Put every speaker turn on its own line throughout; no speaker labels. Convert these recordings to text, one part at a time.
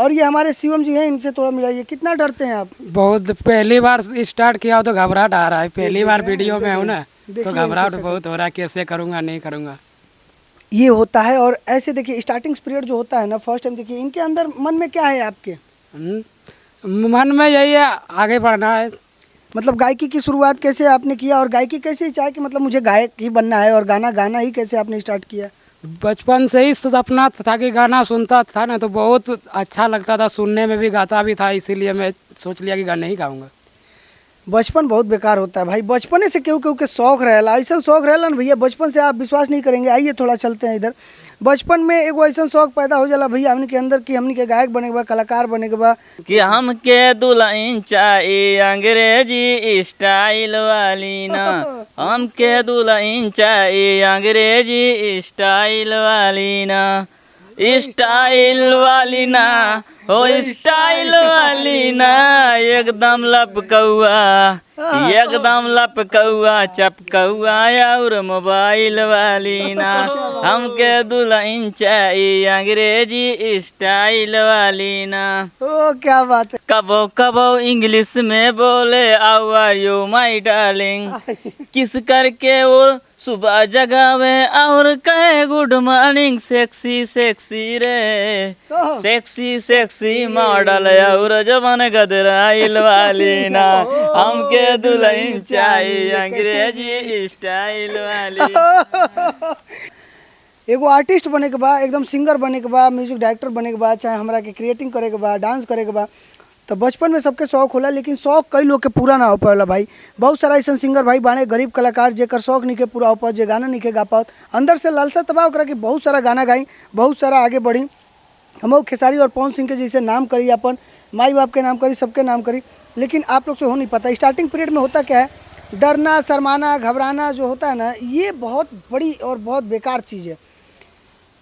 और ये हमारे शिवम जी हैं, इनसे थोड़ा मिलाइए। कितना डरते हैं आप?
बहुत, पहली बार स्टार्ट किया हो तो घबराहट आ रहा है, पहली बार वीडियो में हूँ ना, तो घबराहट बहुत हो रहा है, कैसे करूँगा नहीं करूँगा।
ये होता है। और ऐसे देखिए स्टार्टिंग पीरियड जो होता है ना, फर्स्ट टाइम, देखिए इनके अंदर मन में क्या है आपके?
मन में यही है, आगे बढ़ना है।
मतलब गायकी की शुरुआत कैसे आपने किया, और गायकी कैसे चाहे कि मतलब मुझे गायक ही बनना है, और गाना गाना ही कैसे आपने स्टार्ट किया?
बचपन से ही सपना था कि गाना सुनता था ना, तो बहुत अच्छा लगता था, सुनने में भी, गाता भी था, इसीलिए मैं सोच लिया कि गाना ही गाऊंगा।
बचपन बहुत बेकार होता है भाई, बचपने से केहू केहू के शौक रहेला, ऐसा शौक रहेला ना भैया, बचपन से आप विश्वास नहीं करेंगे। आइए थोड़ा चलते हैं इधर। बचपन में एगो ऐसा शौक पैदा हो जाला भैया हमने के अंदर कि हमने के गायक बने के बा, कलाकार बने के बा।
कि हमके दुल्हन चाहिए अंग्रेजी स्टाइल वाली ना, हमके दुल्हन चाहिए अंग्रेजी स्टाइल वाली ना, स्टाइल वाली ना, हो स्टाइल वाली ना, एकदम लपकौआ, एकदम लपकौआ चपकौआ और मोबाइल वाली ना, हमके दुल्हन चाहिए अंग्रेजी स्टाइल वाली ना।
ओ क्या बात है।
कबो कबो इंग्लिश में बोले how are you my darling, kiss करके वो सुबह जगावे और कहे गुड मॉर्निंग सेक्सी सेक्सी रे, सेक्सी सेक्सी मॉडल और जवन गदराइल वाली ना, हमके दुल्हन चाहिए अंग्रेजी स्टाइल वाली।
एगो आर्टिस्ट बने के बाद, एकदम सिंगर बने के बाद, म्यूजिक डायरेक्टर बने के बाद, चाहे हमरा के क्रिएटिंग करे के बाद, डांस करे के बाद, तो बचपन में सबके शौक होला, लेकिन शौक कई लोग के पूरा ना हो पाला भाई। बहुत सारा ऐसा सिंगर भाई बाणे, गरीब कलाकार जेकर शौक नहीं के पूरा हो पाओ, जे गाना नहीं के गा पाओ, अंदर से लालसा तबाह करा कि बहुत सारा गाना गाई, बहुत सारा आगे बढ़ी। हम खेसारी और पवन सिंह के जैसे नाम करी, अपन माई बाप के नाम करी, सबके नाम करी, लेकिन आप लोग से हो नहीं पाता। स्टार्टिंग पीरियड में होता क्या है, डरना, शर्माना, घबराना जो होता है ना, ये बहुत बड़ी और बहुत बेकार चीज़ है।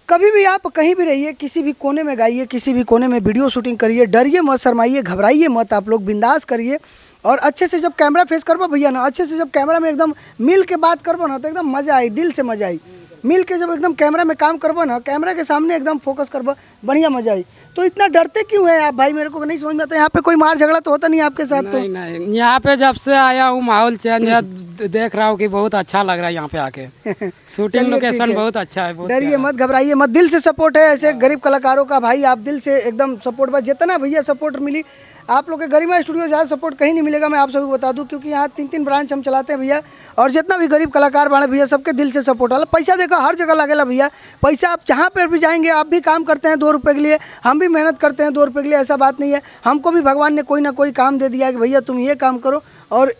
कभी भी आप कहीं भी रहिए, किसी भी कोने में गाइए, किसी भी कोने में वीडियो शूटिंग करिए, डरिए मत, शर्माइए, घबराइए मत, आप लोग बिंदास करिए। और अच्छे से जब कैमरा फेस करबो भैया ना, अच्छे से जब कैमरा में एकदम मिल के बात करबो ना, तो एकदम मज़ा आई, दिल से मज़ा आई। मिल के जब एकदम कैमरा में काम करबो ना, कैमरा के सामने एकदम फोकस करबो, बढ़िया मज़ा आई। तो इतना डरते क्यों हैं आप भाई, मेरे को नहीं समझ में आता। यहाँ पे कोई मार झगड़ा तो होता नहीं आपके साथ? तो
नहीं नहीं, यहाँ पे जब से आया हूँ माहौल चेंज है, देख रहा हूँ कि बहुत अच्छा लग रहा है यहाँ पे आके। शूटिंग लोकेशन बहुत अच्छा है।
डरिए मत, घबराइए मत, दिल से सपोर्ट है ऐसे गरीब कलाकारों का भाई, आप दिल से एकदम सपोर्ट बस, जितना भैया सपोर्ट मिली आप लोग के गरिमा स्टूडियो ज़्यादा सपोर्ट कहीं नहीं मिलेगा, मैं आप सभी को बता दूं, क्योंकि यहाँ 3-3 ब्रांच हम चलाते हैं भैया, और जितना भी गरीब कलाकार बने भैया, सबके दिल से सपोर्ट वाला। पैसा देखो हर जगह लगेला भैया, पैसा आप जहाँ पर भी जाएंगे, आप भी काम करते हैं 2 रुपये के लिए, हम भी मेहनत करते हैं 2 रुपये के लिए, ऐसा बात नहीं है। हमको भी भगवान ने कोई ना कोई काम दे दिया है कि भैया तुम ये काम करो और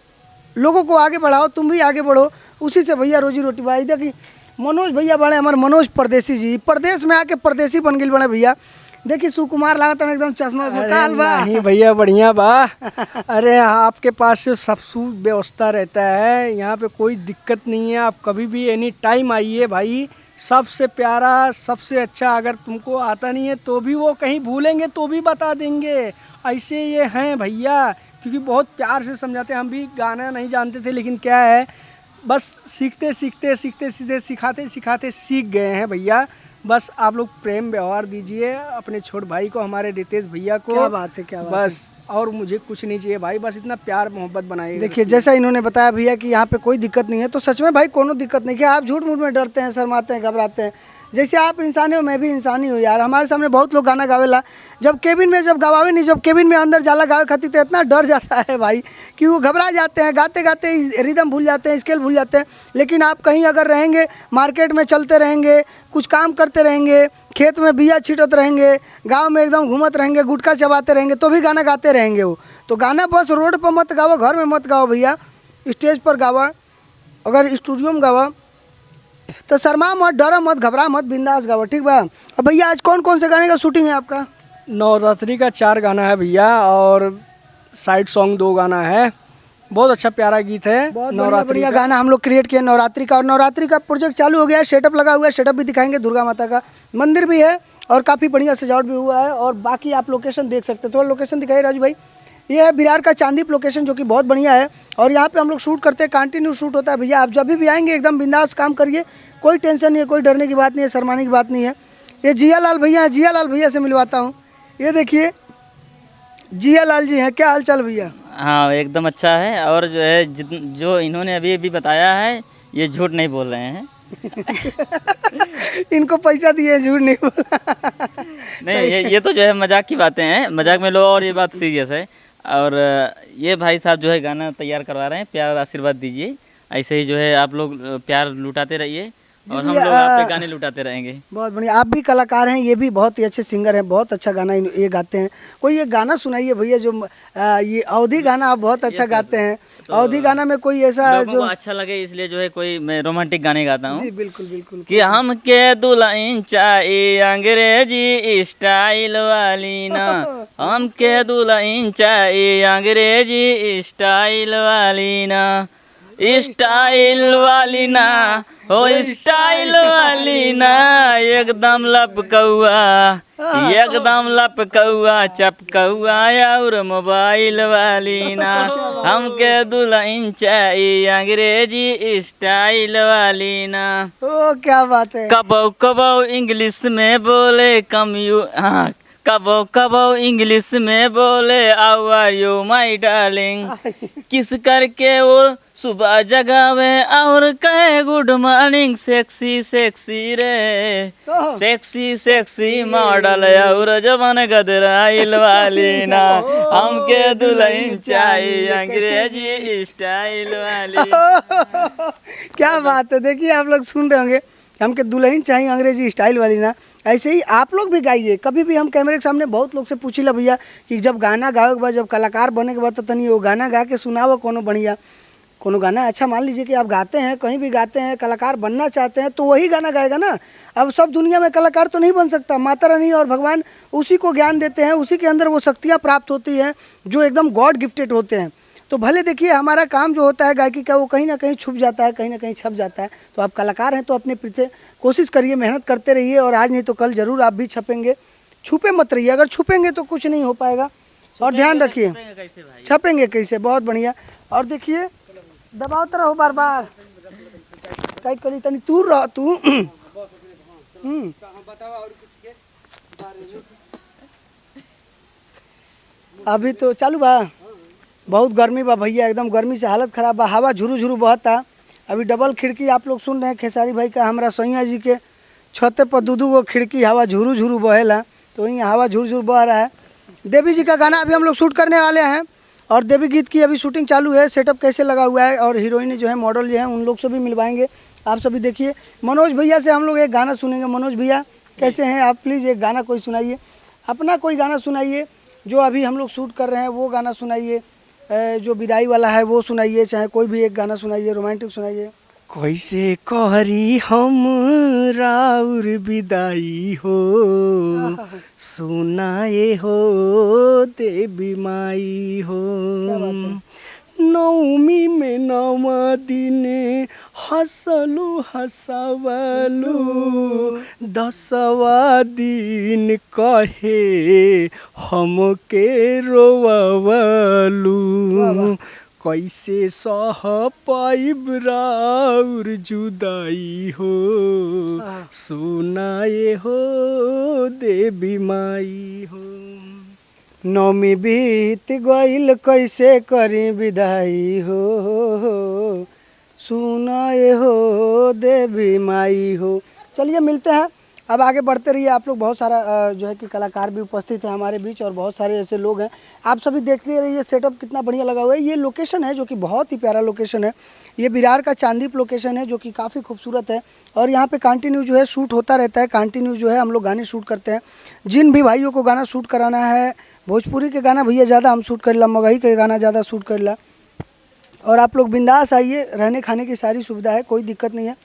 लोगों को आगे बढ़ाओ, तुम भी आगे बढ़ो, उसी से भैया रोजी रोटी भाई। देखिए मनोज भैया बड़े, हमारे मनोज परदेसी जी, परदेश में आके परदेसी बन गए बड़े भैया। देखिए सुकुमार लागत है एकदम, चश्मा काल बा।
नहीं भैया बढ़िया बा। अरे आपके पास सब व्यवस्था रहता है, यहाँ पे कोई दिक्कत नहीं है, आप कभी भी एनी टाइम आइए भाई। सबसे प्यारा, सबसे अच्छा, अगर तुमको आता नहीं है तो भी वो कहीं भूलेंगे तो भी बता देंगे, ऐसे ये हैं भैया, क्योंकि बहुत प्यार से समझाते हैं। हम भी गाना नहीं जानते थे, लेकिन क्या है, बस सीखते सीखते सीखते सीखते सिखाते सिखाते सीख गए हैं भैया। बस आप लोग प्रेम व्यवहार दीजिए अपने छोटे भाई को, हमारे रितेश भैया को।
क्या बात है, क्या बात
बस और मुझे कुछ नहीं चाहिए भाई, बस इतना प्यार मोहब्बत बनाइए।
देखिए जैसा इन्होंने बताया भैया कि यहाँ पे कोई दिक्कत नहीं है, तो सच में भाई कोनो दिक्कत नहीं है। आप झूठ मूठ में डरते हैं, शर्माते हैं, घबराते हैं, जैसे आप इंसान हो मैं भी इंसान ही हूँ यार। हमारे सामने बहुत लोग गाना गावेला, जब केबिन में जब गवावे नहीं, जब केबिन में अंदर जाला गावे खातिर तो इतना डर जाता है भाई कि वो घबरा जाते हैं, गाते गाते रिदम भूल जाते हैं, स्केल भूल जाते हैं। लेकिन आप कहीं अगर रहेंगे, मार्केट में चलते रहेंगे, कुछ काम करते रहेंगे, खेत में बिया छिटते रहेंगे, गांव में एकदम घूमत रहेंगे, गुटखा चबाते रहेंगे, तो भी गाना गाते रहेंगे वो। तो गाना बस रोड पर मत गाओ, घर में मत गाओ भैया, स्टेज पर गावा, अगर स्टूडियो में गावा तो शर्मा मत, डरा मत, घबरा मत, बिंदास गावा, ठीक बा। अब भैया आज कौन कौन से गाने का शूटिंग है आपका?
नवरात्रि का 4 गाना है भैया, और साइड सॉन्ग 2 गाना है। बहुत अच्छा प्यारा गीत है,
बहुत बढ़िया गाना हम लोग क्रिएट किया नवरात्रि का। और नवरात्रि का प्रोजेक्ट चालू हो गया है, सेटअप लगा हुआ है, सेटअप भी दिखाएंगे, दुर्गा माता का मंदिर भी है और काफ़ी बढ़िया सजावट भी हुआ है। और बाकी आप लोकेशन देख सकते हैं, थोड़ा लोकेशन दिखाइए राजू भाई। ये है बिरार का चांदीप लोकेशन, जो कि बहुत बढ़िया है, और यहाँ पे हम लोग शूट करते हैं, कंटिन्यू शूट होता है भैया। आप जब भी आएंगे एकदम बिंदास काम करिए, कोई टेंशन नहीं है, कोई डरने की बात नहीं है, शर्माने की बात नहीं है। ये जिया लाल भैया है, जिया लाल भैया से मिलवाता हूँ। ये देखिए जिया लाल जी हैं, क्या हाल चाल भैया?
हाँ एकदम अच्छा है। और जो है जो इन्होंने अभी अभी बताया है ये झूठ नहीं बोल रहे हैं।
इनको पैसा दिए, झूठ नहीं बोला।
नहीं ये तो जो है मजाक की बातें हैं, मजाक में लो, और ये बात सीरियस है। और ये भाई साहब जो है गाना तैयार करवा रहे हैं, प्यार और आशीर्वाद दीजिए। ऐसे ही जो है आप लोग प्यार लुटाते रहिए और हम
भैया,
लोग आप पे गाने लुटाते रहेंगे।
बहुत बढ़िया, आप भी कलाकार हैं, ये भी बहुत ही अच्छे सिंगर हैं, बहुत अच्छा गाना ये गाते हैं। कोई ये गाना सुनाइए भैया, जो ये अवधी गाना आप बहुत अच्छा गाते हैं। अवधी गाना में कोई ऐसा
लोगों
जो
को अच्छा लगे इसलिए जो है कोई मैं रोमांटिक गाने गाता हूँ
जी बिल्कुल बिल्कुल।
कि हम के दुल्हन चाहिए अंग्रेजी स्टाइल वाली ना, हम के दुल्हन चाहिए अंग्रेजी स्टाइल वाली ना, स्टाइल वाली ना, हो स्टाइल वाली ना, एकदम लपकौआ, एकदम लपकौआ चपकौआ और मोबाइल वाली ना, हमके दुल्हन चाहिए अंग्रेजी स्टाइल वाली ना।
ओ क्या बात है।
कबो कबो इंग्लिश में बोले हाँ, कबो कबो इंग्लिश में बोले how are you my darling, kiss करके वो सुबह जगावे और कहे गुड मॉर्निंग सेक्सी सेक्सी रे, सेक्सी सेक्सी मॉडल और जवान गदराइल वाली ना, हमके दुल्हन चाहिए अंग्रेजी स्टाइल वाली।
क्या बात है। देखिए आप लोग सुन रहे होंगे, हमके दुल्हन चाहिए अंग्रेजी स्टाइल वाली ना। ऐसे ही आप लोग भी गाइए। कभी भी हम कैमरे के सामने बहुत लोग से पूछिला भैया कि जब गाना गावे के बाद, जब कलाकार बने के बाद, तो तनी वो गाना गा के सुनाओ कोनो बढ़िया, कोनो गाना अच्छा। मान लीजिए कि आप गाते हैं, कहीं भी गाते हैं, कलाकार बनना चाहते हैं तो वही गाना गाएगा ना। अब सब दुनिया में कलाकार तो नहीं बन सकता, माता रानी और भगवान उसी को ज्ञान देते हैं, उसी के अंदर वो शक्तियाँ प्राप्त होती हैं जो एकदम गॉड गिफ्टेड होते हैं। तो भले देखिए हमारा काम जो होता है गायकी का, वो कहीं ना कहीं छुप जाता है, कहीं ना कहीं छप जाता है। तो आप कलाकार हैं तो अपने पीछे कोशिश करिए, मेहनत करते रहिए, और आज नहीं तो कल ज़रूर आप भी छपेंगे। छुपे मत रहिए, अगर छुपेंगे तो कुछ नहीं हो पाएगा। और ध्यान रखिए, छपेंगे कैसे, बहुत बढ़िया। और देखिए दबावते रहो बार बार, टाइट करी तनी दूर रह तू। अभी तो चालू बा, बहुत गर्मी बा भैया, एकदम गर्मी से हालत खराब बा। हवा झुरू झुरू बहता। अभी डबल खिड़की आप लोग सुन रहे हैं खेसारी भाई का, हमारा सैया जी के छते पर दू गो खिड़की, हवा झुरू झुरू बहेला, तो वहीं हवा झुरू झुरू बह रहा है। देवी जी का गाना अभी हम लोग शूट करने वाले हैं, और देवी गीत की अभी शूटिंग चालू है। सेटअप कैसे लगा हुआ है, और हीरोइन जो है, मॉडल जो है, उन लोग से भी मिलवाएंगे। आप सभी देखिए। मनोज भैया से हम लोग एक गाना सुनेंगे। मनोज भैया कैसे हैं आप? प्लीज़ एक गाना कोई सुनाइए, अपना कोई गाना सुनाइए जो अभी हम लोग शूट कर रहे हैं, वो गाना सुनाइए। जो विदाई वाला है वो सुनाइए, चाहे कोई भी एक गाना सुनाइए, रोमांटिक सुनाइए।
कैसे कहरी हम राउर विदाई हो, सुनाए हो देवी माई हो, नौमी में नवा दिने हसलू हसवलू, दसवा दिन कहे हमके रोवलू, कैसे सह पाइब राउर जुदाई हो, सुनाए हो देवी माई हो।
नौमी बीत गईल कैसे करी विदाई हो, सुनाए हो देवी माई हो। चलिए मिलते हैं, अब आगे बढ़ते रहिए। आप लोग बहुत सारा जो है कि कलाकार भी उपस्थित हैं हमारे बीच, और बहुत सारे ऐसे लोग हैं। आप सभी देखते रहिए, सेटअप कितना बढ़िया लगा हुआ है। ये लोकेशन है जो कि बहुत ही प्यारा लोकेशन है। ये विरार का चांदीप लोकेशन है जो कि काफ़ी खूबसूरत है, और यहाँ पे कंटिन्यू जो है शूट होता रहता है। कंटिन्यू जो है हम लोग गाने शूट करते हैं। जिन भी भाइयों को गाना शूट कराना है, भोजपुरी के गाना भैया ज़्यादा हम शूट कर ला, मगही के गाना ज़्यादा शूट कर ला। और आप लोग बिंदास आइए, रहने खाने की सारी सुविधा है, कोई दिक्कत नहीं है।